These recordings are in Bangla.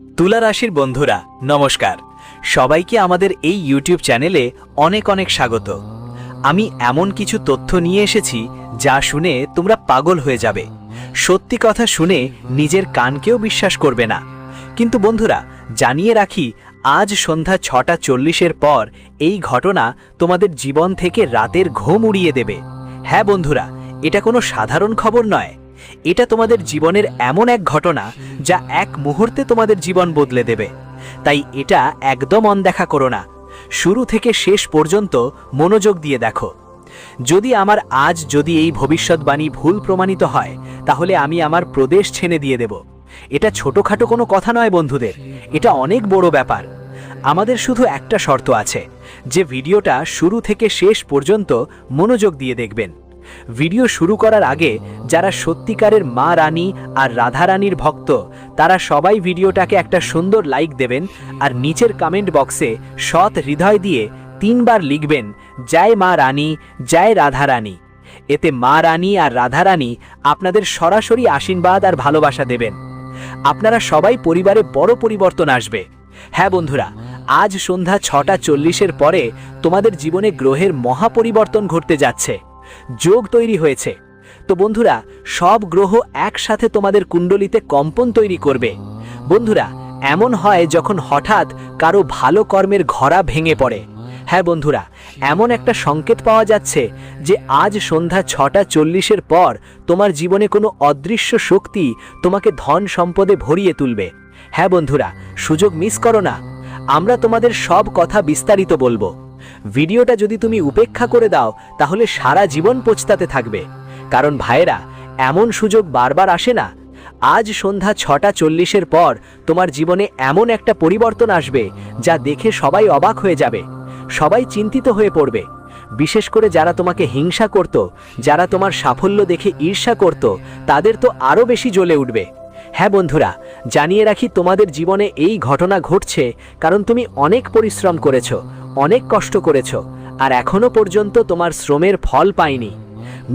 তুলা রাশির বন্ধুরা নমস্কার। সবাইকে আমাদের এই ইউটিউব চ্যানেলে অনেক অনেক স্বাগত। আমি এমন কিছু তথ্য নিয়ে এসেছি যা শুনে তোমরা পাগল হয়ে যাবে। সত্যি কথা শুনে নিজের কানকেও বিশ্বাস করবে না। কিন্তু বন্ধুরা জানিয়ে রাখি, আজ সন্ধ্যা 6:40-এর পর এই ঘটনা তোমাদের জীবন থেকে রাতের ঘুম উড়িয়ে দেবে। হ্যাঁ বন্ধুরা, এটা কোনো সাধারণ খবর নয়। এটা তোমাদের জীবনের এমন এক ঘটনা যা এক মুহূর্তে তোমাদের জীবন বদলে দেবে। তাই এটা একদম অনদেখা করো না, শুরু থেকে শেষ পর্যন্ত মনোযোগ দিয়ে দেখো। যদি এই ভবিষ্যৎবাণী ভুল প্রমাণিত হয়, তাহলে আমি আমার প্রদেশ ছেড়ে দিয়ে দেব। এটা ছোটখাটো কোনো কথা নয় বন্ধুদের, এটা অনেক বড় ব্যাপার। আমাদের শুধু একটা শর্ত আছে, যে ভিডিওটা শুরু থেকে শেষ পর্যন্ত মনোযোগ দিয়ে দেখবেন। ভিডিও শুরু করার আগে যারা সত্যিকারের মা রানী আর রাধা রানীর ভক্ত, তারা সবাই ভিডিওটাকে একটা সুন্দর লাইক দেবেন আর নিচের কমেন্ট বক্সে সৎ হৃদয় দিয়ে 3 বার লিখবেন, জয় মা রানী, জয় রাধা রানী। এতে মা রানী আর রাধা রানী আপনাদের সরাসরি আশীর্বাদ আর ভালোবাসা দেবেন। আপনারা সবাই পরিবারে বড় পরিবর্তন আসবে। হ্যাঁ বন্ধুরা, আজ সন্ধ্যা 6:40-এর পরে তোমাদের জীবনে গ্রহের মহাপরিবর্তন ঘটতে যাচ্ছে। যোগ তৈরি হয়েছে। তো বন্ধুরা, সব গ্রহ একসাথে তোমাদের কুণ্ডলিতে কম্পন তৈরি করবে। বন্ধুরা, এমন হয় যখন হঠাৎ কারো ভালো কর্মের ঘোড়া ভেঙে পড়ে। হ্যাঁ বন্ধুরা, এমন একটা সংকেত পাওয়া যাচ্ছে যে আজ সন্ধ্যা 6:40-এর পর তোমার জীবনে কোনো অদৃশ্য শক্তি তোমাকে ধন সম্পদে ভরিয়ে তুলবে। হ্যাঁ বন্ধুরা, সুযোগ মিস করো না। আমরা তোমাদের সব কথা বিস্তারিত বলবো। ভিডিওটা যদি তুমি উপেক্ষা করে দাও, তাহলে সারা জীবন পছতাতে থাকবে। কারণ ভাইয়েরা, এমন সুযোগ বারবার আসে না। আজ সন্ধ্যা 6:40-এর পর তোমার জীবনে এমন একটা পরিবর্তন আসবে যা দেখে সবাই অবাক হয়ে যাবে। সবাই চিন্তিত হয়ে পড়বে। বিশেষ করে যারা তোমাকে হিংসা করত, যারা তোমার সাফল্য দেখে ঈর্ষা করত, তাদের তো আরও বেশি জ্বলে উঠবে। হ্যাঁ বন্ধুরা, জানিয়ে রাখি, তোমাদের জীবনে এই ঘটনা ঘটছে কারণ তুমি অনেক পরিশ্রম করেছো, অনেক কষ্ট করেছো, আর এখনো পর্যন্ত তোমার শ্রমের ফল পায়নি।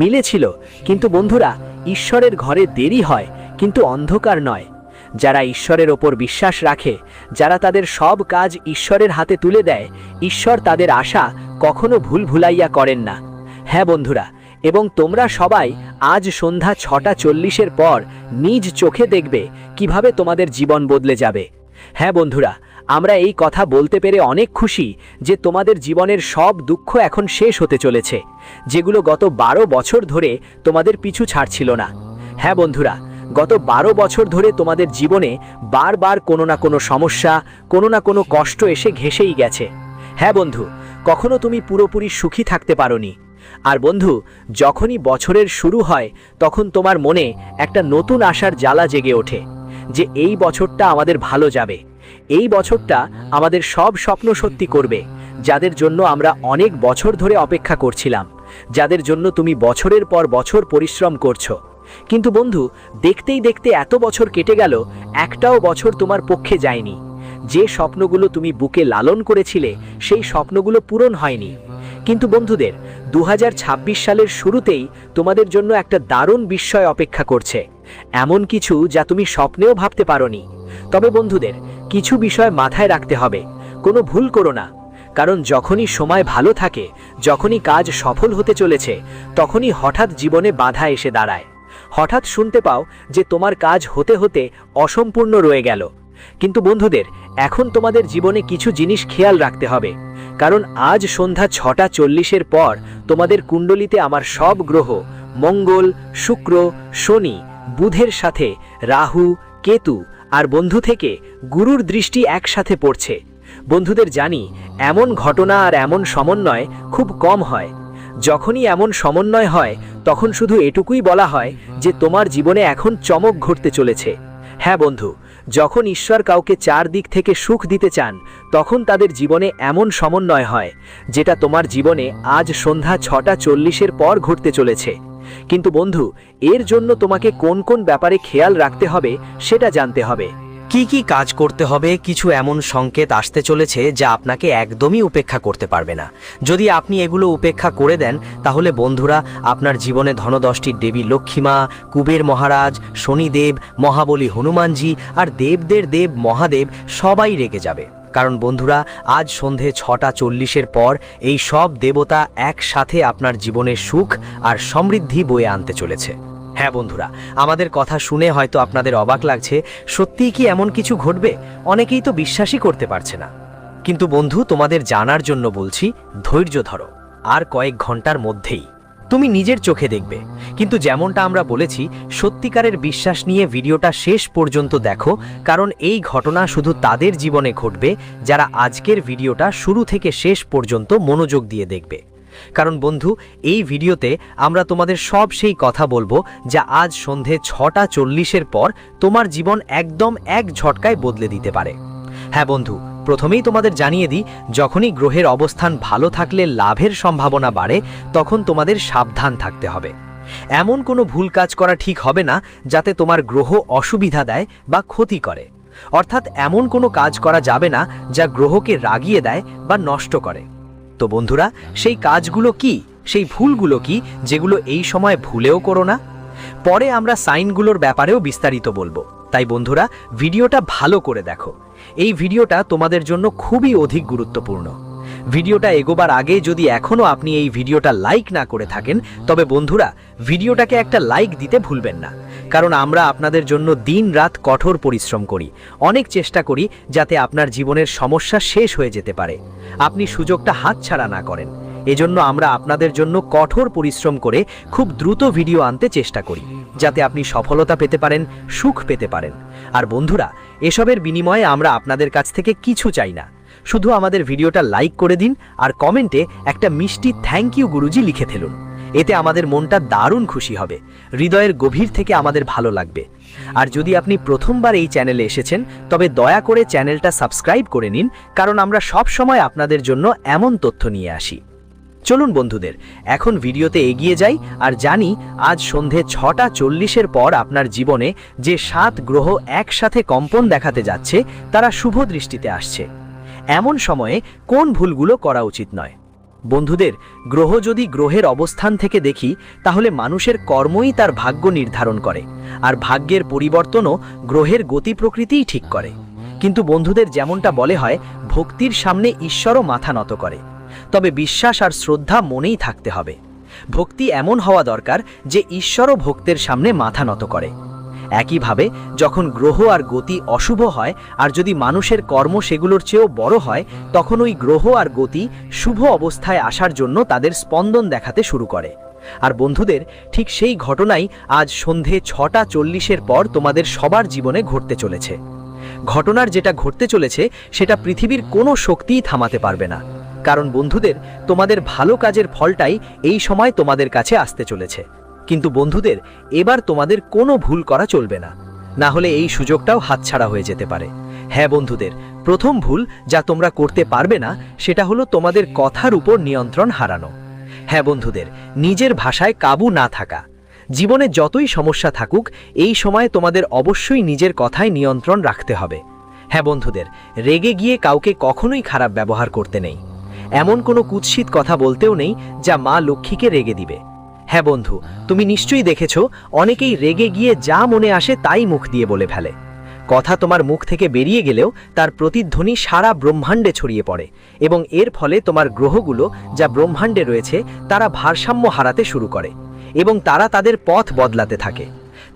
মিলেছিল, কিন্তু বন্ধুরা, ঈশ্বরের ঘরে দেরি হয়, কিন্তু অন্ধকার নয়। যারা ঈশ্বরের ওপর বিশ্বাস রাখে, যারা তাদের সব কাজ ঈশ্বরের হাতে তুলে দেয়, ঈশ্বর তাদের আশা কখনো ভুলাইয়া করেন না। হ্যাঁ বন্ধুরা, এবং তোমরা সবাই আজ সন্ধ্যা 6:40-এর পর নিজ চোখে দেখবে কিভাবে তোমাদের জীবন বদলে যাবে। হ্যাঁ বন্ধুরা, আমরা এই কথা বলতে পেরে অনেক খুশি যে তোমাদের জীবনের সব দুঃখ এখন শেষ হতে চলেছে, যেগুলো গত 12 বছর ধরে তোমাদের পিছু ছাড়ছিল না। হ্যাঁ বন্ধুরা, গত 12 বছর ধরে তোমাদের জীবনে বারবার কোনো না কোনো সমস্যা, কোনো না কোনো কষ্ট এসে ঘেঁষেই গেছে। হ্যাঁ বন্ধু, কখনো তুমি পুরোপুরি সুখী থাকতে পারোনি। আর বন্ধু, যখনই বছরের শুরু হয়, তখন তোমার মনে একটা নতুন আশার জ্বালা জেগে ওঠে যে এই বছরটা আমাদের ভালো যাবে, এই বছরটা আমাদের সব স্বপ্ন সত্যি করবে, যাদের জন্য আমরা অনেক বছর ধরে অপেক্ষা করছিলাম, যাদের জন্য তুমি বছরের পর বছর পরিশ্রম করছো। কিন্তু বন্ধু, দেখতেই দেখতে এত বছর কেটে গেল, একটাও বছর তোমার পক্ষে যায়নি। যে স্বপ্নগুলো তুমি বুকে লালন করেছিলে, সেই স্বপ্নগুলো পূরণ হয়নি। কিন্তু বন্ধুদের, 2026 সালের শুরুতেই তোমাদের জন্য একটা দারুণ বিস্ময় অপেক্ষা করছে, এমন কিছু যা তুমি স্বপ্নেও ভাবতে পারোনি। তবে বন্ধুদের, কিছু বিষয় মাথায় রাখতে হবে। কোনো ভুল করো না, কারণ যখনই সময় ভালো থাকে, যখনই কাজ সফল হতে চলেছে, তখনই হঠাৎ জীবনে বাধা এসে দাঁড়ায়। হঠাৎ শুনতে পাও যে তোমার কাজ হতে হতে অসম্পূর্ণ রয়ে গেল। কিন্তু বন্ধুদের, এখন তোমাদের জীবনে কিছু জিনিস খেয়াল রাখতে হবে, কারণ আজ সন্ধ্যা 6:40-এর পর তোমাদের কুণ্ডলিতে আমার সব গ্রহ, মঙ্গল, শুক্র, শনি, বুধের সাথে রাহু, কেতু আর বন্ধু থেকে গুরুর দৃষ্টি একসাথে পড়ছে। বন্ধুদের, জানি এমন ঘটনা আর এমন সমন্বয় খুব কম হয়। যখনই এমন সমন্বয় হয়, তখন শুধু এটুকুই বলা হয় যে তোমার জীবনে এখন চমক ঘটতে চলেছে। হ্যাঁ বন্ধু, যখন ঈশ্বর কাউকে চারদিক থেকে সুখ দিতে চান, তখন তাদের জীবনে এমন সমন্বয় হয়, যেটা তোমার জীবনে আজ সন্ধ্যা 6:40-এর পর ঘটতে চলেছে। কিন্তু বন্ধু, এর জন্য তোমাকে কোন কোন ব্যাপারে খেয়াল রাখতে হবে সেটা জানতে হবে। কি কি কাজ করতে হবে, কিছু এমন সংকেত আসতে চলেছে যা আপনাকে একদমই উপেক্ষা করতে পারবে না। যদি আপনি এগুলো উপেক্ষা করে দেন তাহলে বন্ধুরা, আপনার জীবনে ধনদষ্টির দেবী লক্ষ্মীমা, কুবের মহারাজ, শনিদেব, মহাবলী হনুমানজি আর দেবদের দেব মহাদেব সবাই রেগে যাবে। কারণ বন্ধুরা, আজ সন্ধে 6:40 পর এই সব দেবতা একসাথে আপনার জীবনে সুখ আর সমৃদ্ধি বয়ে আনতে চলেছে। হ্যাঁ বন্ধুরা, আমাদের কথা শুনে হয়তো আপনাদের অবাক লাগছে, সত্যিই কি এমন কিছু ঘটবে? অনেকেই তো বিশ্বাসই করতে পারছে না। কিন্তু বন্ধু, তোমাদের জানার জন্য বলছি, ধৈর্য ধরো, আর কয়েক ঘন্টার মধ্যেই তুমি নিজের চোখে দেখবে। কিন্তু যেমনটা আমরা বলেছি, সত্যিকারের বিশ্বাস নিয়ে ভিডিওটা শেষ পর্যন্ত দেখো, কারণ এই ঘটনা শুধু তাদের জীবনে ঘটবে যারা আজকের ভিডিওটা শুরু থেকে শেষ পর্যন্ত মনোযোগ দিয়ে দেখবে। কারণ বন্ধু, এই ভিডিওতে আমরা তোমাদের সব সেই কথা বলবো যা আজ সন্ধে 6:40 পর তোমার জীবন একদম এক ঝটকায় বদলে দিতে পারে। হ্যাঁ বন্ধু, প্রথমেই তোমাদের জানিয়ে দিই, যখনই গ্রহের অবস্থান ভালো থাকলে লাভের সম্ভাবনা বাড়ে, তখন তোমাদের সাবধান থাকতে হবে। এমন কোনো ভুল কাজ করা ঠিক হবে না যাতে তোমার গ্রহ অসুবিধা দেয় বা ক্ষতি করে। অর্থাৎ এমন কোনো কাজ করা যাবে না যা গ্রহকে রাগিয়ে দেয় বা নষ্ট করে। তো বন্ধুরা, সেই কাজগুলো কি, সেই ভুলগুলো কি যেগুলো এই সময় ভুলেও করো না? পরে আমরা সাইনগুলোর ব্যাপারেও বিস্তারিত বলবো। তাই বন্ধুরা, ভিডিওটা ভালো করে দেখো। এই ভিডিওটা তোমাদের জন্য খুবই অধিক গুরুত্বপূর্ণ। ভিডিওটা এগোবার আগে যদি এখনও আপনি এই ভিডিওটা লাইক না করে থাকেন, তবে বন্ধুরা, ভিডিওটাকে একটা লাইক দিতে ভুলবেন না। কারণ আমরা আপনাদের জন্য দিন রাত কঠোর পরিশ্রম করি, অনেক চেষ্টা করি যাতে আপনার জীবনের সমস্যা শেষ হয়ে যেতে পারে, আপনি সুযোগটা হাতছাড়া না করেন। এজন্য আমরা আপনাদের জন্য কঠোর পরিশ্রম করে খুব দ্রুত ভিডিও আনতে চেষ্টা করি, যাতে আপনি সফলতা পেতে পারেন, সুখ পেতে পারেন। আর বন্ধুরা, এসবের বিনিময়ে আমরা আপনাদের কাছ থেকে কিছু চাই না, শুধু আমাদের ভিডিওটা লাইক করে দিন আর কমেন্টে একটা মিষ্টি থ্যাংক ইউ গুরুজি লিখে ফেলুন। এতে আমাদের মনটা দারুণ খুশি হবে, হৃদয়ের গভীর থেকে আমাদের ভালো লাগবে। আর যদি আপনি প্রথমবার এই চ্যানেলে এসেছেন, তবে দয়া করে চ্যানেলটা সাবস্ক্রাইব করে নিন, কারণ আমরা সব সময় আপনাদের জন্য এমন তথ্য নিয়ে আসি। চলুন বন্ধুদের, এখন ভিডিওতে এগিয়ে যাই আর জানি আজ সন্ধে 6:40 পর আপনার জীবনে যে 7 গ্রহ একসাথে কম্পন দেখাতে যাচ্ছে তারা শুভ দৃষ্টিতে আসছে। এমন সময়ে কোন ভুলগুলো করা উচিত নয়? বন্ধুদের, গ্রহ যদি গ্রহের অবস্থান থেকে দেখি, তাহলে মানুষের কর্মই তার ভাগ্য নির্ধারণ করে, আর ভাগ্যের পরিবর্তনও গ্রহের গতি প্রকৃতিই ঠিক করে। কিন্তু বন্ধুদের, যেমনটা বলে হয়, ভক্তির সামনে ঈশ্বরও মাথা নত করে। তবে বিশ্বাস আর শ্রদ্ধা মনেই থাকতে হবে। ভক্তি এমন হওয়া দরকার যে ঈশ্বরও ভক্তের সামনে মাথা নত করে। একইভাবে যখন গ্রহ আর গতি অশুভ হয়, আর যদি মানুষের কর্ম সেগুলোর চেয়েও বড় হয়, তখন ওই গ্রহ আর গতি শুভ অবস্থায় আসার জন্য তাদের স্পন্দন দেখাতে শুরু করে। আর বন্ধুদের, ঠিক সেই ঘটনাই আজ সন্ধে 6:40 পর তোমাদের সবার জীবনে ঘটতে চলেছে। ঘটনার যেটা ঘটতে চলেছে সেটা পৃথিবীর কোনো শক্তিই থামাতে পারবে না। কারণ বন্ধুদের, তোমাদের ভালো কাজের ফলটাই এই সময় তোমাদের কাছে আসতে চলেছে। কিন্তু বন্ধুদের, এবার তোমাদের কোনো ভুল করা চলবে না, না হলে এই সুযোগটাও হাতছাড়া হয়ে যেতে পারে। হ্যাঁ বন্ধুদের, প্রথম ভুল যা তোমরা করতে পারবে না সেটা হলো তোমাদের কথার উপর নিয়ন্ত্রণ হারানো। হ্যাঁ বন্ধুদের, নিজের ভাষায় কাবু না থাকা। জীবনে যতই সমস্যা থাকুক, এই সময় তোমাদের অবশ্যই নিজের কথায় নিয়ন্ত্রণ রাখতে হবে। হ্যাঁ বন্ধুদের, রেগে গিয়ে কাউকে কখনোই খারাপ ব্যবহার করতে নেই। এমন কোনো কুৎসিত কথা বলতেও নেই যা মা লক্ষ্মীকে রেগে দিবে। হ্যাঁ বন্ধু, তুমি নিশ্চয়ই দেখেছ, অনেকেই রেগে গিয়ে যা মনে আসে তাই মুখ দিয়ে বলে ফেলে। কথা তোমার মুখ থেকে বেরিয়ে গেলেও তার প্রতিধ্বনি সারা ব্রহ্মাণ্ডে ছড়িয়ে পড়ে, এবং এর ফলে তোমার গ্রহগুলো যা ব্রহ্মাণ্ডে রয়েছে তারা ভারসাম্য হারাতে শুরু করে, এবং তারা তাদের পথ বদলাতে থাকে।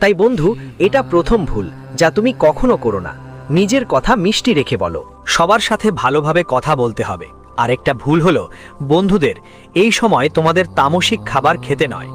তাই বন্ধু, এটা প্রথম ভুল যা তুমি কখনো করো না। নিজের কথা মিষ্টি রেখে বলো, সবার সাথে ভালোভাবে কথা বলতে হবে। আরেকটা ভুল হলো বন্ধুদের, এই সময় তোমাদের তামসিক খাবার খেতে নয়।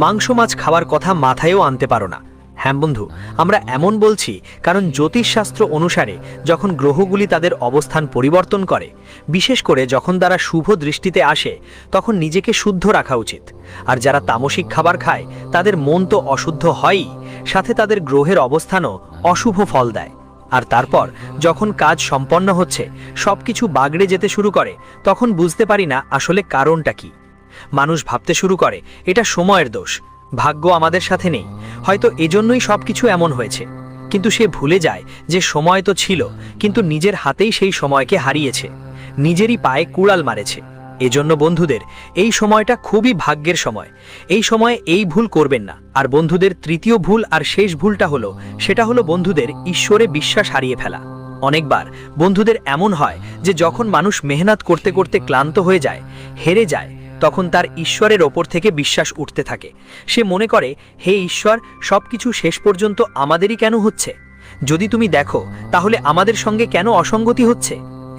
মাংস মাছ খাওয়ার কথা মাথায়ও আনতে পারো না। হ্যাঁ বন্ধু, আমরা এমন বলছি কারণ জ্যোতিষশাস্ত্র অনুসারে যখন গ্রহগুলি তাদের অবস্থান পরিবর্তন করে, বিশেষ করে যখন তারা শুভ দৃষ্টিতে আসে, তখন নিজেকে শুদ্ধ রাখা উচিত। আর যারা তামসিক খাবার খায় তাদের মন তো অশুদ্ধ হয়ই, সাথে তাদের গ্রহের অবস্থানও অশুভ ফল দেয়। আর তারপর যখন কাজ সম্পন্ন হচ্ছে, সবকিছু বাগড়ে যেতে শুরু করে, তখন বুঝতে পারি না আসলে কারণটা কি। মানুষ ভাবতে শুরু করে এটা সময়ের দোষ, ভাগ্য আমাদের সাথে নেই, হয়তো এজন্যই সবকিছু এমন হয়েছে। কিন্তু সে ভুলে যায় যে সময় তো ছিল, কিন্তু নিজের হাতেই সেই সময়কে হারিয়েছে, নিজেরই পায়ে কুড়াল মারেছে। এজন্য বন্ধুদের এই সময়টা খুবই ভাগ্যের সময়। এই সময়ে এই ভুল করবেন না। আর বন্ধুদের তৃতীয় ভুল আর শেষ ভুলটা হলো, সেটা হলো বন্ধুদের ঈশ্বরে বিশ্বাস হারিয়ে ফেলা। অনেকবার বন্ধুদের এমন হয় যে যখন মানুষ মেহনত করতে করতে ক্লান্ত হয়ে যায়, হেরে যায়, তখন তার ঈশ্বরের ওপর থেকে বিশ্বাস উঠতে থাকে। সে মনে করে, হে ঈশ্বর, সবকিছু শেষ পর্যন্ত আমাদেরই কেন হচ্ছে? যদি তুমি দেখো তাহলে আমাদের সঙ্গে কেন অসঙ্গতি হচ্ছে?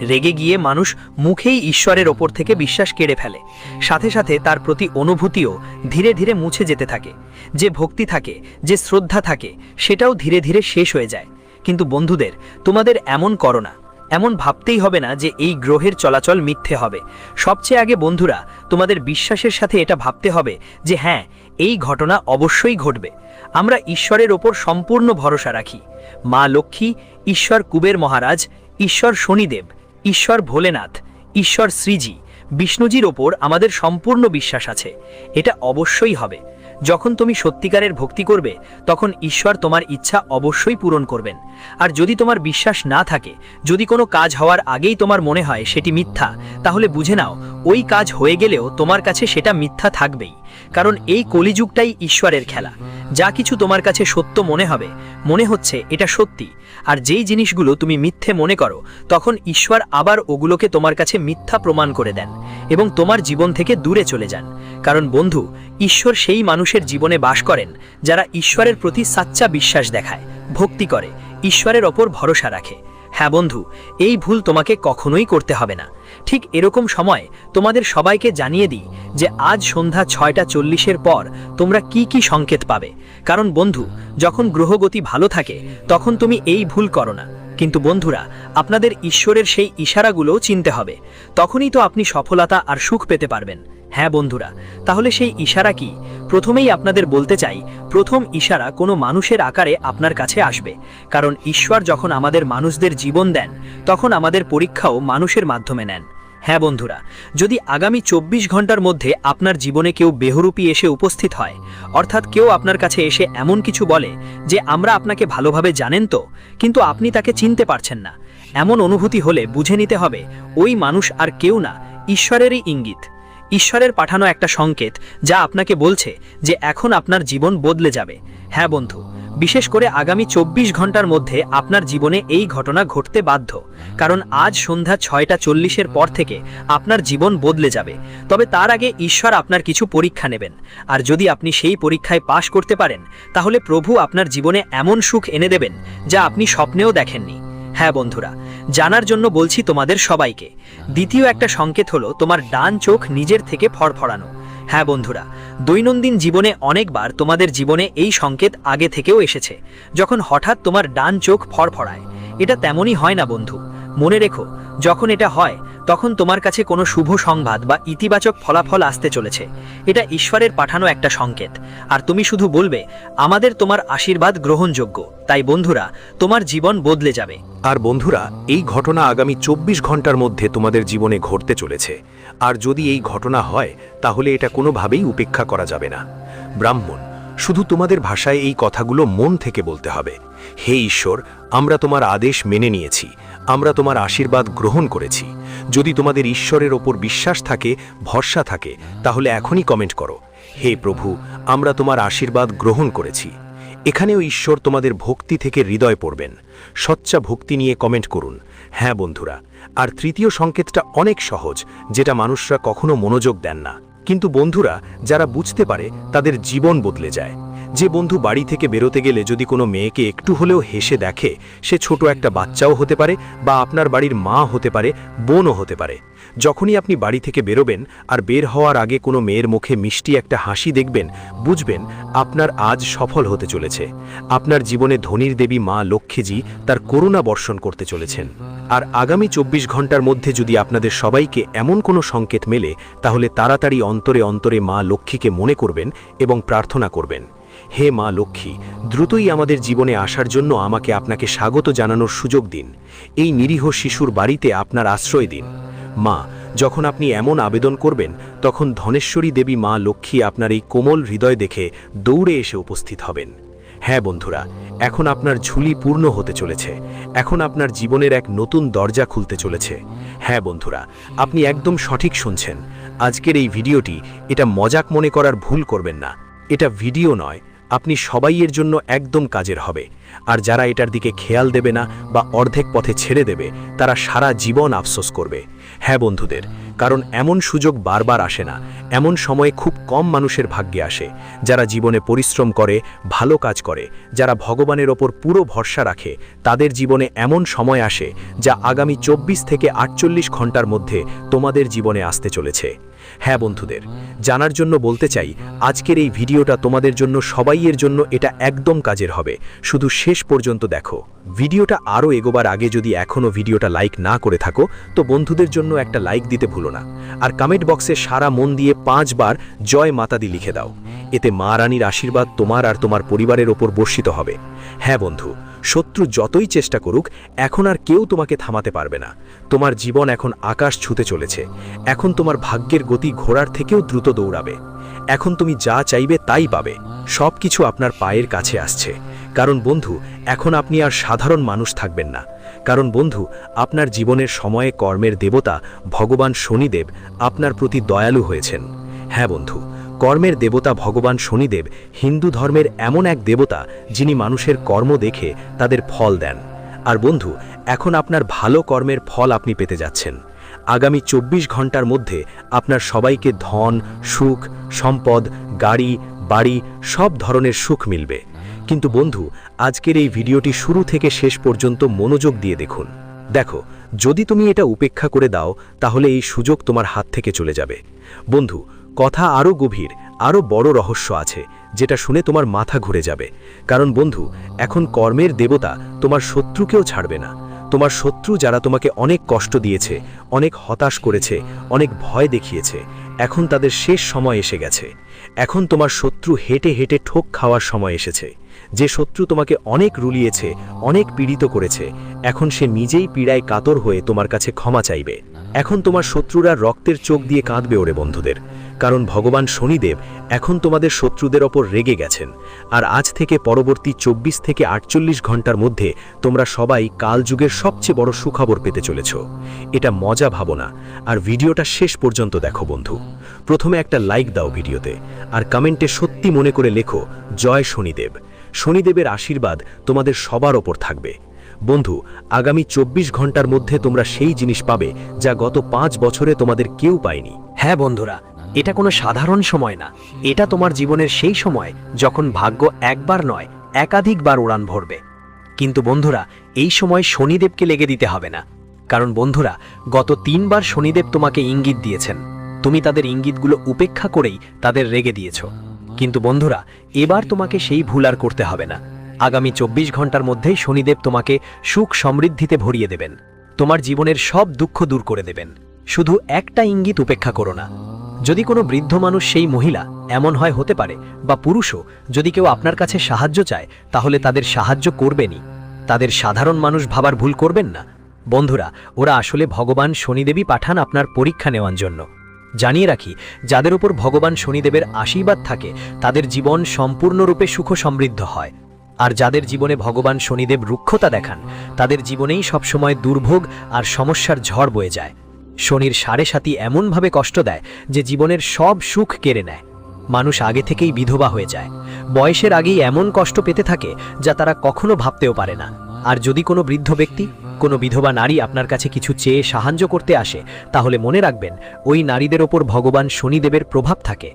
রেগে গিয়ে মানুষ মুখেই ঈশ্বরের ওপর থেকে বিশ্বাস কেড়ে ফেলে। সাথে সাথে তার প্রতি অনুভূতিও ধীরে ধীরে মুছে যেতে থাকে। যে ভক্তি থাকে, যে শ্রদ্ধা থাকে, সেটাও ধীরে ধীরে শেষ হয়ে যায়। কিন্তু বন্ধুদের, তোমাদের এমন করো না। এমন ভাবতেই হবে না যে এই গ্রহের চলাচল মিথ্যে হবে। সবচেয়ে আগে বন্ধুরা, তোমাদের বিশ্বাসের সাথে এটা ভাবতে হবে যে হ্যাঁ, এই ঘটনা অবশ্যই ঘটবে। আমরা ঈশ্বরের ওপর সম্পূর্ণ ভরসা রাখি। মা লক্ষ্মী, ঈশ্বর কুবের মহারাজ, ঈশ্বর শনিদেব, ঈশ্বর ভোলেনাথ, ঈশ্বর শ্রীজি, বিষ্ণুজির ওপর আমাদের সম্পূর্ণ বিশ্বাস আছে। এটা অবশ্যই হবে। যখন তুমি সত্যিকারের ভক্তি করবে, তখন ঈশ্বর তোমার ইচ্ছা অবশ্যই পূরণ করবেন। আর যদি তোমার বিশ্বাস না থাকে, যদি কোনো কাজ হওয়ার আগেই তোমার মনে হয় সেটি মিথ্যা, তাহলে বুঝে নাও ওই কাজ হয়ে গেলেও তোমার কাছে সেটা মিথ্যা থাকবেই। কারণ এই কলিযুগটাই ঈশ্বরের খেলা। যা কিছু তোমার কাছে সত্য মনে হবে, মনে হচ্ছে এটা সত্যি, আর যেই জিনিসগুলো তুমি মিথ্যে মনে করো, তখন ঈশ্বর আবার ওগুলোকে তোমার কাছে মিথ্যা প্রমাণ করে দেন এবং তোমার জীবন থেকে দূরে চলে যান। কারণ বন্ধু, ঈশ্বর সেই মানুষের জীবনে বাস করেন যারা ঈশ্বরের প্রতি সাচ্চা বিশ্বাস দেখায়, ভক্তি করে, ঈশ্বরের ওপর ভরসা রাখে। হ্যাঁ বন্ধু, এই ভুল তোমাকে কখনোই করতে হবে না। ঠিক এরকম সময় তোমাদের সবাইকে জানিয়ে দিই যে আজ সন্ধ্যা 6:40 পর তোমরা কি কি সংকেত পাবে। কারণ বন্ধু, যখন গ্রহগতি ভালো থাকে তখন তুমি এই ভুল করো না। কিন্তু বন্ধুরা, আপনাদের ঈশ্বরের সেই ইশারাগুলোও চিনতে হবে। তখনই তো আপনি সফলতা আর সুখ পেতে পারবেন। হ্যাঁ বন্ধুরা, তাহলে সেই ইশারা কি? প্রথমেই আপনাদের বলতে চাই, প্রথম ইশারা কোনো মানুষের আকারে আপনার কাছে আসবে। কারণ ঈশ্বর যখন আমাদের মানুষদের জীবন দেন, তখন আমাদের পরীক্ষাও মানুষের মাধ্যমে নেন। হ্যাঁ বন্ধুরা, যদি আগামী 24 ঘন্টার মধ্যে আপনার জীবনে কেউ বেহরূপী এসে উপস্থিত হয়, অর্থাৎ কেউ আপনার কাছে এসে এমন কিছু বলে যে আমরা আপনাকে ভালোভাবে জানেন তো, কিন্তু আপনি তাকে চিনতে পারছেন না, এমন অনুভূতি হলে বুঝে নিতে হবে ওই মানুষ আর কেউ না, ঈশ্বরেরই ইঙ্গিত, ঈশ্বরের পাঠানো একটা সংকেত যা আপনাকে বলছে যে এখন আপনার জীবন বদলে যাবে। হ্যাঁ বন্ধু, বিশেষ করে আগামী 24 ঘন্টার মধ্যে আপনার জীবনে এই ঘটনা ঘটতে বাধ্য। কারণ আজ সন্ধ্যা 6:40 পর থেকে আপনার জীবন বদলে যাবে। তবে তার আগে ঈশ্বর আপনার কিছু পরীক্ষা নেবেন। আর যদি আপনি সেই পরীক্ষায় পাশ করতে পারেন, তাহলে প্রভু আপনার জীবনে এমন সুখ এনে দেবেন যা আপনি স্বপ্নেও দেখেননি। হ্যাঁ বন্ধুরা, জানার জন্য বলছি তোমাদের সবাইকে। দ্বিতীয় একটা সংকেত হলো তোমার ডান চোখ নিজের থেকে ফড়ফড়ানো। হ্যাঁ বন্ধুরা, দৈনন্দিন জীবনে অনেকবার তোমাদের জীবনে এই সংকেত আগে থেকেও এসেছে, যখন হঠাৎ তোমার ডান চোখ ফড়ফড়ায়। এটা তেমনই হয় না বন্ধু। মনে রেখো, যখন এটা হয় তখন তোমার কাছে কোনো শুভ সংবাদ বা ইতিবাচক ফলাফল আসতে চলেছে। এটা ঈশ্বরের পাঠানো একটা সংকেত। আর তুমি শুধু বলবে, আমাদের তোমার আশীর্বাদ গ্রহণযোগ্য। তাই বন্ধুরা, তোমার জীবন বদলে যাবে। আর বন্ধুরা, এই ঘটনা আগামী 24 ঘন্টার মধ্যে তোমাদের জীবনে ঘটতে চলেছে। আর যদি এই ঘটনা হয়, তাহলে এটা কোনোভাবেই উপেক্ষা করা যাবে না। ব্রাহ্মণ, শুধু তোমাদের ভাষায় এই কথাগুলো মন থেকে বলতে হবে। হে ঈশ্বর, আমরা তোমার আদেশ মেনে নিয়েছি, আমরা তোমার আশীর্বাদ গ্রহণ করেছি। যদি তোমাদের ঈশ্বরের ওপর বিশ্বাস থাকে, ভরসা থাকে, তাহলে এখনই কমেন্ট করো, হে প্রভু, আমরা তোমার আশীর্বাদ গ্রহণ করেছি। এখানেও ঈশ্বর তোমাদের ভক্তি থেকে হৃদয় পড়বেন। সচ্চা ভক্তি নিয়ে কমেন্ট করুন। হ্যাঁ বন্ধুরা, আর তৃতীয় সংকেতটা অনেক সহজ, যেটা মানুষরা কখনো মনোযোগ দেন না। কিন্তু বন্ধুরা, যারা বুঝতে পারে তাদের জীবন বদলে যায়। যে বন্ধু বাড়ি থেকে বেরোতে গেলে যদি কোনো মেয়েকে একটু হলেও হেসে দেখে, সে ছোট একটা বাচ্চাও হতে পারে, বা আপনার বাড়ির মা হতে পারে, বোনও হতে পারে। যখনই আপনি বাড়ি থেকে বেরোবেন আর বের হওয়ার আগে কোনো মেয়ের মুখে মিষ্টি একটা হাসি দেখবেন, বুঝবেন আপনার আজ সফল হতে চলেছে। আপনার জীবনে ধনীর দেবী মা লক্ষ্মীজি তার করুণা বর্ষণ করতে চলেছেন। আর আগামী 24 ঘন্টার মধ্যে যদি আপনাদের সবাইকে এমন কোনো সংকেত মেলে, তাহলে তাড়াতাড়ি অন্তরে অন্তরে মা লক্ষ্মীকে মনে করবেন এবং প্রার্থনা করবেন, হে মা লক্ষ্মী, দ্রুতই আমাদের জীবনে আসার জন্য আমাকে আপনাকে স্বাগত জানানোর সুযোগ দিন। এই নিরীহ শিশুর বাড়িতে আপনার আশ্রয় দিন। মা, যখন আপনি এমন আবেদন করবেন, তখন ধনেশ্বরী দেবী মা লক্ষ্মী আপনার এই কোমল হৃদয় দেখে দৌড়ে এসে উপস্থিত হবেন। হ্যাঁ বন্ধুরা, এখন আপনার ঝুলি পূর্ণ হতে চলেছে। এখন আপনার জীবনের এক নতুন দরজা খুলতে চলেছে। হ্যাঁ বন্ধুরা, আপনি একদম সঠিক শুনছেন। আজকের এই ভিডিওটি এটা মজাক মনে করার ভুল করবেন না। এটা ভিডিও নয়, আপনি সবাই এর জন্য একদম কাজের হবে। আর যারা এটার দিকে খেয়াল দেবে না বা অর্ধেক পথে ছেড়ে দেবে, তারা সারা জীবন আফসোস করবে। হ্যাঁ বন্ধুদের, কারণ এমন সুযোগ বারবার আসে না। এমন সময়ে খুব কম মানুষের ভাগ্যে আসে, যারা জীবনে পরিশ্রম করে, ভালো কাজ করে, যারা ভগবানের ওপর পুরো ভরসা রাখে। তাদের জীবনে এমন সময় আসে যা আগামী 24 থেকে 48 ঘন্টার মধ্যে তোমাদের জীবনে আসতে চলেছে। হ্যাঁ বন্ধুদের, জানার জন্য বলতে চাই, আজকের এই ভিডিওটা তোমাদের জন্য, সবাইয়ের জন্য এটা একদম কাজের হবে। শুধু শেষ পর্যন্ত দেখো। ভিডিওটা আরও এগোবার আগে যদি এখনও ভিডিওটা লাইক না করে থাকো, তো বন্ধুদের জন্য একটা লাইক দিতে ভুলো না। আর কমেন্ট বক্সে সারা মন দিয়ে 5 বার জয় মাতা দি লিখে দাও। এতে মা রানীর আশীর্বাদ তোমার আর তোমার পরিবারের ওপর বর্ষিত হবে। হ্যাঁ বন্ধু, শত্রু যতই চেষ্টা করুক, এখন আর কেউ তোমাকে থামাতে পারবে না। তোমার জীবন এখন আকাশ ছুঁতে চলেছে। এখন তোমার ভাগ্যের গতি ঘোড়ার থেকেও দ্রুত দৌড়াবে। এখন তুমি যা চাইবে তাই পাবে। সব কিছু আপনার পায়ের কাছে আসছে। কারণ বন্ধু, এখন আপনি আর সাধারণ মানুষ থাকবেন না। কারণ বন্ধু, আপনার জীবনের সময়ে কর্মের দেবতা ভগবান শনিদেব আপনার প্রতি দয়ালু হয়েছেন। হ্যাঁ বন্ধু, কর্মের দেবতা ভগবান শনিদেব হিন্দু ধর্মের এমন এক দেবতা, যিনি মানুষের কর্ম দেখে তাদের ফল দেন। আর বন্ধু, এখন আপনার ভালো কর্মের ফল আপনি পেতে যাচ্ছেন। আগামী 24 ঘন্টার মধ্যে আপনার সবাইকে ধন, সুখ, সম্পদ, গাড়ি, বাড়ি, সব ধরনের সুখ মিলবে। কিন্তু বন্ধু, আজকের এই ভিডিওটি শুরু থেকে শেষ পর্যন্ত মনোযোগ দিয়ে দেখুন। দেখো, যদি তুমি এটা উপেক্ষা করে দাও, তাহলে এই সুযোগ তোমার হাত থেকে চলে যাবে। বন্ধু, কথা আরও গভীর, আরও বড় রহস্য আছে, যেটা শুনে তোমার মাথা ঘুরে যাবে। কারণ বন্ধু, এখন কর্মের দেবতা তোমার শত্রুকেও ছাড়বে না। তোমার শত্রু যারা তোমাকে অনেক কষ্ট দিয়েছে, অনেক হতাশ করেছে, অনেক ভয় দেখিয়েছে, এখন তাদের শেষ সময় এসে গেছে। এখন তোমার শত্রু হেঁটে হেঁটে ঠোক খাওয়ার সময় এসেছে। যে শত্রু তোমাকে অনেক রুলিয়েছে, অনেক পীড়িত করেছে, এখন সে নিজেই পীড়ায় কাতর হয়ে তোমার কাছে ক্ষমা চাইবে। এখন তোমার শত্রুরা রক্তের চোখ দিয়ে কাঁদবে ওরে বন্ধুদের। কারণ ভগবান শনিদেব এখন তোমাদের শত্রুদের ওপর রেগে গেছেন। আর আজ থেকে পরবর্তী 24 থেকে 48 ঘন্টার মধ্যে তোমরা সবাই কালযুগের সবচেয়ে বড় সুখবর পেতে চলেছ। এটা মজা ভাবো না, আর ভিডিওটা শেষ পর্যন্ত দেখো বন্ধু। প্রথমে একটা লাইক দাও ভিডিওতে, আর কমেন্টে সত্যি মনে করে লেখো জয় শনিদেব। শনিদেবের আশীর্বাদ তোমাদের সবার ওপর থাকবে। বন্ধু, আগামী 24 ঘন্টার মধ্যে তোমরা সেই জিনিস পাবে যা গত 5 বছরে তোমাদের কেউ পায়নি। হ্যাঁ বন্ধুরা, এটা কোনো সাধারণ সময় না। এটা তোমার জীবনের সেই সময় যখন ভাগ্য একবার নয়, একাধিকবার উড়ান ভরবে। কিন্তু বন্ধুরা, এই সময় শনিদেবকে লেগে দিতে হবে না। কারণ বন্ধুরা, গত 3 বার শনিদেব তোমাকে ইঙ্গিত দিয়েছেন। তুমি তাদের ইঙ্গিতগুলো উপেক্ষা করেই তাদের রেগে দিয়েছ। কিন্তু বন্ধুরা, এবার তোমাকে সেই ভুল আর করতে হবে না। আগামী 24 ঘন্টার মধ্যেই শনিদেব তোমাকে সুখ সমৃদ্ধিতে ভরিয়ে দেবেন। তোমার জীবনের সব দুঃখ দূর করে দেবেন। শুধু একটা ইঙ্গিত উপেক্ষা করো না। যদি কোনো বৃদ্ধ মানুষ, সেই মহিলা এমন হয় হতে পারে, বা পুরুষও, যদি কেউ আপনার কাছে সাহায্য চায়, তাহলে তাদের সাহায্য করবেনই। তাদের সাধারণ মানুষ ভাবার ভুল করবেন না। বন্ধুরা, ওরা আসলে ভগবান শনিদেবই পাঠান আপনার পরীক্ষা নেওয়ার জন্য। জানিয়ে রাখি, যাদের উপর ভগবান শনিদেবের আশীর্বাদ থাকে, তাদের জীবন সম্পূর্ণরূপে সুখ সমৃদ্ধ হয়। আর যাদের জীবনে ভগবান শনিদেব রুক্ষতা দেখান, তাদের জীবনেই সবসময় দুর্ভোগ আর সমস্যার ঝড় বয়ে যায়। শনির সাড়ে সাতি এমনভাবে কষ্ট দেয় যে জীবনের সব সুখ কেড়ে নেয়। মানুষ আগে থেকেই বিধবা হয়ে যায়। বয়সের আগেই এমন কষ্ট পেতে থাকে যা তারা কখনো ভাবতেও পারে না। আর যদি কোনো বৃদ্ধ ব্যক্তি, কোনো বিধবা নারী আপনার কাছে কিছু চেয়ে সাহায্য করতে আসে, তাহলে মনে রাখবেন, ওই নারীদের ওপর ভগবান শনিদেবের প্রভাব থাকে,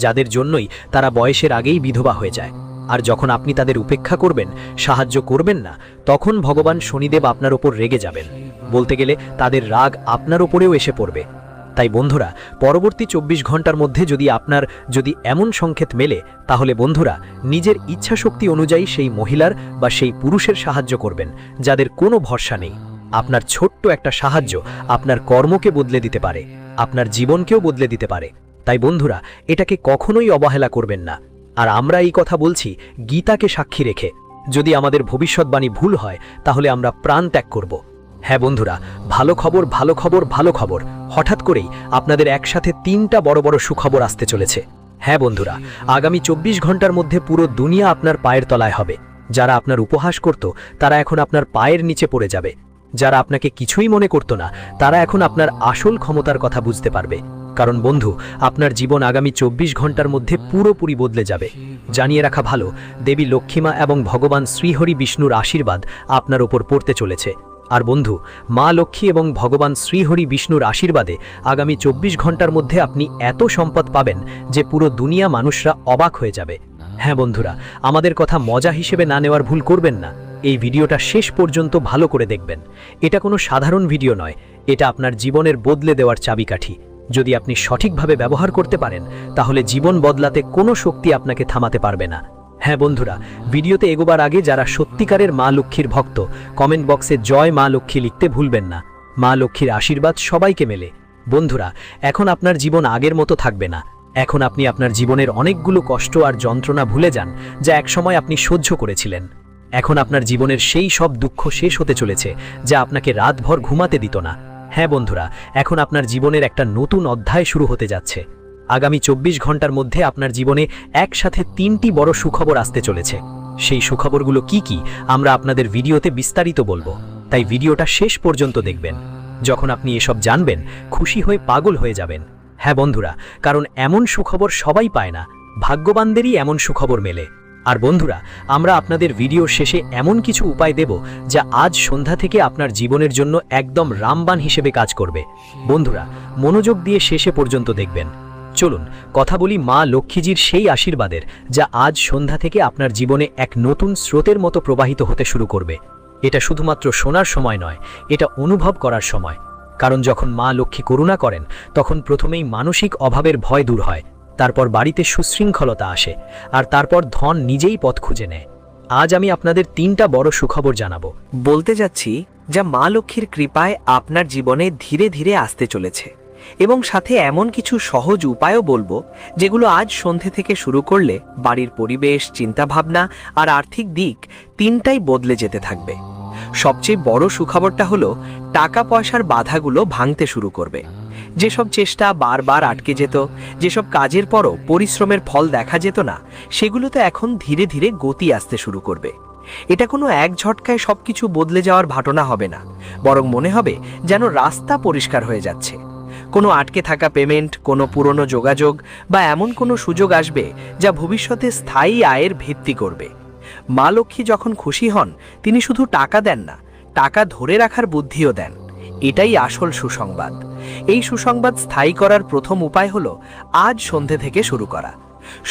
যাদের জন্যই তারা বয়সের আগেই বিধবা হয়ে যায়। আর যখন আপনি তাদের উপেক্ষা করবেন, সাহায্য করবেন না, তখন ভগবান শনিদেব আপনার ওপর রেগে যাবেন। বলতে গেলে তাদের রাগ আপনার ওপরেও এসে পড়বে। তাই বন্ধুরা, পরবর্তী 24 ঘন্টার মধ্যে যদি এমন সংকেত মেলে, তাহলে বন্ধুরা নিজের ইচ্ছাশক্তি অনুযায়ী সেই মহিলার বা সেই পুরুষের সাহায্য করবেন, যাদের কোনো ভরসা নেই। আপনার ছোট্ট একটা সাহায্য আপনার কর্মকে বদলে দিতে পারে, আপনার জীবনকেও বদলে দিতে পারে। তাই বন্ধুরা, এটাকে কখনোই অবহেলা করবেন না। আর আমরা এই কথা বলছি গীতাকে সাক্ষী রেখে। যদি আমাদের ভবিষ্যৎবাণী ভুল হয়, তাহলে আমরা প্রাণ ত্যাগ করব। হ্যাঁ বন্ধুরা, ভালো খবর, ভালো খবর, ভালো খবর। হঠাৎ করেই আপনাদের একসাথে 3টা বড় বড় সুখবর আসতে চলেছে। হ্যাঁ বন্ধুরা, আগামী 24 ঘন্টার মধ্যে পুরো দুনিয়া আপনার পায়ের তলায় হবে। যারা আপনার উপহাস করত তারা এখন আপনার পায়ের নিচে পড়ে যাবে। যারা আপনাকে কিছুই মনে করত না তারা এখন আপনার আসল ক্ষমতার কথা বুঝতে পারবে। কারণ বন্ধু, আপনার জীবন আগামী 24 ঘন্টার মধ্যে পুরোপুরি বদলে যাবে। জানিয়ে রাখা ভালো, দেবী লক্ষ্মীমা এবং ভগবান শ্রীহরি বিষ্ণুর আশীর্বাদ আপনার ওপর পড়তে চলেছে। আর বন্ধু, মা লক্ষ্মী এবং ভগবান শ্রীহরি বিষ্ণুর আশীর্বাদে আগামী 24 ঘন্টার মধ্যে আপনি এত সম্পদ পাবেন যে পুরো দুনিয়া মানুষরা অবাক হয়ে যাবে। হ্যাঁ বন্ধুরা, আমাদের কথা মজা হিসেবে না নেওয়ার ভুল করবেন না। এই ভিডিওটা শেষ পর্যন্ত ভালো করে দেখবেন। এটা কোনো সাধারণ ভিডিও নয়, এটা আপনার জীবনের বদলে দেওয়ার চাবিকাঠি। যদি আপনি সঠিকভাবে ব্যবহার করতে পারেন তাহলে জীবন বদলাতে কোনো শক্তি আপনাকে থামাতে পারবে না। হ্যাঁ বন্ধুরা, ভিডিওতে এগোবার আগে যারা সত্যিকারের মা লক্ষ্মীর ভক্ত, কমেন্ট বক্সে জয় মা লক্ষ্মী লিখতে ভুলবেন না। মা লক্ষ্মীর আশীর্বাদ সবাইকে মেলে। বন্ধুরা, এখন আপনার জীবন আগের মতো থাকবে না। এখন আপনি আপনার জীবনের অনেকগুলো কষ্ট আর যন্ত্রণা ভুলে যান যা একসময় আপনি সহ্য করেছিলেন। এখন আপনার জীবনের সেই সব দুঃখ শেষ হতে চলেছে যা আপনাকে রাতভর ঘুমাতে দিত না। হ্যাঁ বন্ধুরা, এখন আপনার জীবনের একটা নতুন অধ্যায় শুরু হতে যাচ্ছে। আগামী 24 ঘন্টার মধ্যে আপনার জীবনে একসাথে 3টি বড় সুখবর আসতে চলেছে। সেই সুখবরগুলো কি কি আমরা আপনাদের ভিডিওতে বিস্তারিত বলবো, তাই ভিডিওটা শেষ পর্যন্ত দেখবেন। যখন আপনি এসব জানবেন, খুশি হয়ে পাগল হয়ে যাবেন। হ্যাঁ বন্ধুরা, কারণ এমন সুখবর সবাই পায় না, ভাগ্যবানদেরই এমন সুখবর মেলে। আর বন্ধুরা, আমরা আপনাদের ভিডিও শেষে এমন কিছু উপায় দেব যা আজ সন্ধ্যা থেকে আপনার জীবনের জন্য একদম রামবাণ হিসেবে কাজ করবে। বন্ধুরা, মনোযোগ দিয়ে শেষে পর্যন্ত দেখবেন। চলুন কথা বলি মা লক্ষ্মীজির সেই আশীর্বাদের, যা আজ সন্ধ্যা থেকে আপনার জীবনে এক নতুন স্রোতের মতো প্রবাহিত হতে শুরু করবে। এটা শুধুমাত্র শোনার সময় নয়, এটা অনুভব করার সময়। কারণ যখন মা লক্ষ্মী করুণা করেন তখন প্রথমেই মানসিক অভাবের ভয় দূর হয়, তারপর বাড়িতে সুশৃঙ্খলতা আসে, আর তারপর ধন নিজেই পথ খুঁজে নেয়। আজ আমি আপনাদের 3টা বড় সুখবর জানাবো। বলতে যাচ্ছি যা মা লক্ষ্মীর কৃপায় আপনার জীবনে ধীরে ধীরে আসতে চলেছে, এবং সাথে এমন কিছু সহজ উপায়ও বলবো যেগুলো আজ সন্ধে থেকে শুরু করলে বাড়ির পরিবেশ, চিন্তাভাবনা আর আর্থিক দিক 3টাই বদলে যেতে থাকবে। সবচেয়ে বড় সুখবরটা হলো টাকা পয়সার বাধাগুলো ভাঙতে শুরু করবে। যেসব চেষ্টা বারবার আটকে যেত, যেসব কাজের পরও পরিশ্রমের ফল দেখা যেত না, সেগুলোতে এখন ধীরে ধীরে গতি আসতে শুরু করবে। এটা কোনো এক ঝটকায় সবকিছু বদলে যাওয়ার ঘটনা হবে না, বরং মনে হবে যেন রাস্তা পরিষ্কার হয়ে যাচ্ছে। কোনো আটকে থাকা পেমেন্ট, কোনো পুরনো যোগাযোগ বা এমন কোনো সুযোগ আসবে যা ভবিষ্যতে স্থায়ী আয়ের ভিত্তি করবে। মা লক্ষ্মী যখন খুশি হন তিনি শুধু টাকা দেন না, টাকা ধরে রাখার বুদ্ধিও দেন। এটাই আসল সুসংবাদ। এই সুসংবাদ স্থায়ী করার প্রথম উপায় হলো আজ সন্ধে থেকে শুরু করা।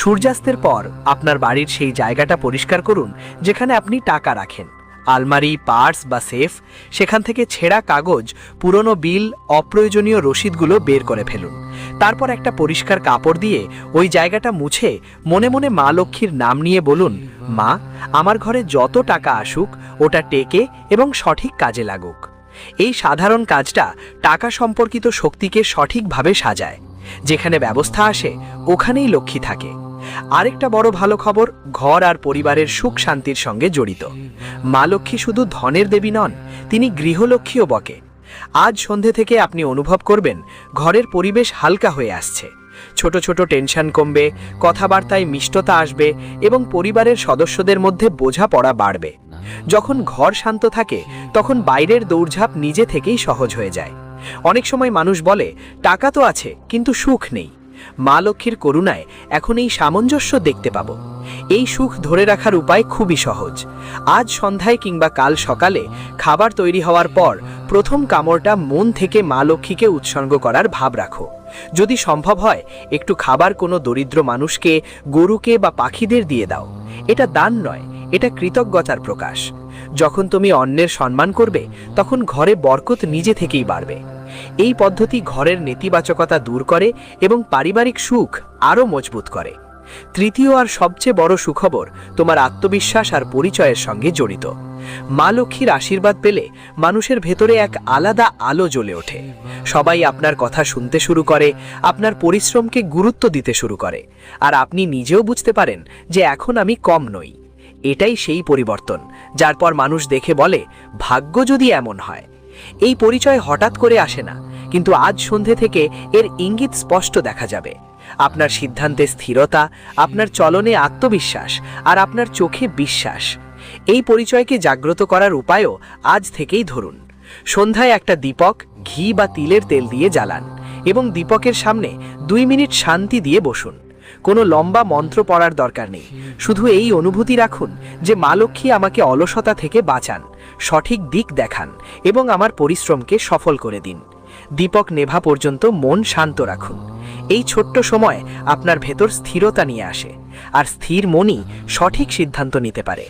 সূর্যাস্তের পর আপনার বাড়ির সেই জায়গাটা পরিষ্কার করুন যেখানে আপনি টাকা রাখেন। আলমারি, পার্স বা সেফ, সেখান থেকে ছেঁড়া কাগজ, পুরনো বিল, অপ্রয়োজনীয় রসিদগুলো বের করে ফেলুন। তারপর একটা পরিষ্কার কাপড় দিয়ে ওই জায়গাটা মুছে মনে মনে মা লক্ষ্মীর নাম নিয়ে বলুন, মা, আমার ঘরে যত টাকা আসুক ওটা টেকে এবং সঠিক কাজে লাগুক। এই সাধারণ কাজটা টাকা সম্পর্কিত শক্তিকে সঠিকভাবে সাজায়। যেখানে ব্যবস্থা আসে ওখানেই লক্ষ্মী থাকে। আরেকটা বড় ভালো খবর, ঘর আর পরিবারের সুখ শান্তির সঙ্গে জড়িত। মা লক্ষ্মী শুধু ধনের দেবী নন, তিনি গৃহলক্ষ্মীও বটে। আজ সন্ধে থেকে আপনি অনুভব করবেন ঘরের পরিবেশ হালকা হয়ে আসছে। ছোট ছোট টেনশন কমবে, কথাবার্তায় মিষ্টতা আসবে এবং পরিবারের সদস্যদের মধ্যে বোঝাপড়া বাড়বে। যখন ঘর শান্ত থাকে তখন বাইরের দৌড়ঝাঁপ নিজে থেকেই সহজ হয়ে যায়। অনেক সময় মানুষ বলে টাকা তো আছে কিন্তু সুখ নেই। মা লক্ষ্মীর করুণায় এখন এই সামঞ্জস্য দেখতে পাবো। এই সুখ ধরে রাখার উপায় খুবই সহজ। আজ সন্ধ্যায় কিংবা কাল সকালে খাবার তৈরি হওয়ার পর প্রথম কামড়টা মন থেকে মা লক্ষ্মীকে উৎসর্গ করার ভাব রাখো। যদি সম্ভব হয় একটু খাবার কোনো দরিদ্র মানুষকে, গরুকে বা পাখিদের দিয়ে দাও। এটা দান নয়, এটা কৃতজ্ঞতার প্রকাশ। যখন তুমি অন্যের সম্মান করবে তখন ঘরে বরকত নিজে থেকেই বাড়বে। এই পদ্ধতি ঘরের নেতিবাচকতা দূর করে এবং পারিবারিক সুখ আরও মজবুত করে। তৃতীয় আর সবচেয়ে বড় সুখবর তোমার আত্মবিশ্বাস আর পরিচয়ের সঙ্গে জড়িত। মা লক্ষ্মীর আশীর্বাদ পেলে মানুষের ভেতরে এক আলাদা আলো জ্বলে ওঠে। সবাই আপনার কথা শুনতে শুরু করে, আপনার পরিশ্রমকে গুরুত্ব দিতে শুরু করে, আর আপনি নিজেও বুঝতে পারেন যে এখন আমি কম নই। এটাই সেই পরিবর্তন যার পর মানুষ দেখে বলে, ভাগ্য যদি এমন হয়। এই পরিচয় হঠাৎ করে আসে না, কিন্তু আজ সন্ধে থেকে এর ইঙ্গিত স্পষ্ট দেখা যাবে। আপনার সিদ্ধান্তে স্থিরতা, আপনার চলনে আত্মবিশ্বাস আর আপনার চোখে বিশ্বাস। এই পরিচয়কে জাগ্রত করার উপায়ও আজ থেকেই ধরুন। সন্ধ্যায় একটা দীপক ঘি বা তিলের তেল দিয়ে জ্বালান এবং দীপকের সামনে 2 মিনিট শান্তি দিয়ে বসুন। কোনো লম্বা মন্ত্র পড়ার দরকার নেই, শুধু এই অনুভূতি রাখুন যে মা লক্ষ্মী আমাকে অলসতা থেকে বাঁচান, সঠিক দিক দেখান এবং আমার পরিশ্রমকে সফল করে দিন। দীপক নেভা পর্যন্ত মন শান্ত রাখুন। এই ছোট্ট সময় আপনার ভেতর স্থিরতা নিয়ে আসে, আর স্থির মনই সঠিক সিদ্ধান্ত নিতে পারে।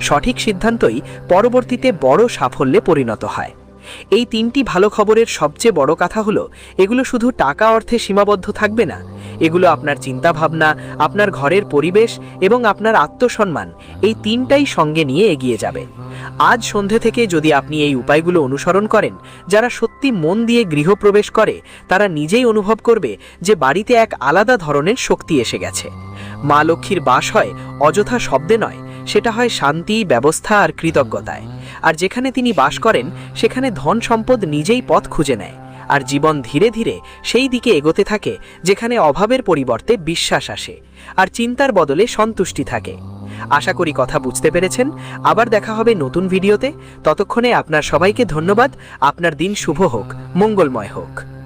সঠিক সিদ্ধান্তই পরবর্তীতে বড় সাফল্যে পরিণত হয়। এই 3টি ভালো খবরের সবচেয়ে বড় কথা হলো, এগুলো শুধু টাকা অর্থে সীমাবদ্ধ থাকবে না। এগুলো আপনার চিন্তাভাবনা, আপনার ঘরের পরিবেশ এবং আপনার আত্মসম্মান, এই 3টাই সঙ্গে নিয়ে এগিয়ে যাবে। আজ সন্ধে থেকে যদি আপনি এই উপায়গুলো অনুসরণ করেন, যারা সত্যি মন দিয়ে গৃহপ্রবেশ করে তারা নিজেই অনুভব করবে যে বাড়িতে এক আলাদা ধরনের শক্তি এসে গেছে। মা লক্ষ্মীর বাস হয় অযথা শব্দে নয়, সেটা হয় শান্তি, ব্যবস্থা আর কৃতজ্ঞতায়। আর যেখানে তিনি বাস করেন সেখানে ধন সম্পদ নিজেই পথ খুঁজে নেয়, আর জীবন ধীরে ধীরে সেই দিকে এগোতে থাকে যেখানে অভাবের পরিবর্তে বিশ্বাস আসে আর চিন্তার বদলে সন্তুষ্টি থাকে। আশা করি কথা বুঝতে পেরেছেন। আবার দেখা হবে নতুন ভিডিওতে। ততক্ষণে আপনার সবাইকে ধন্যবাদ। আপনার দিন শুভ হোক, মঙ্গলময় হোক।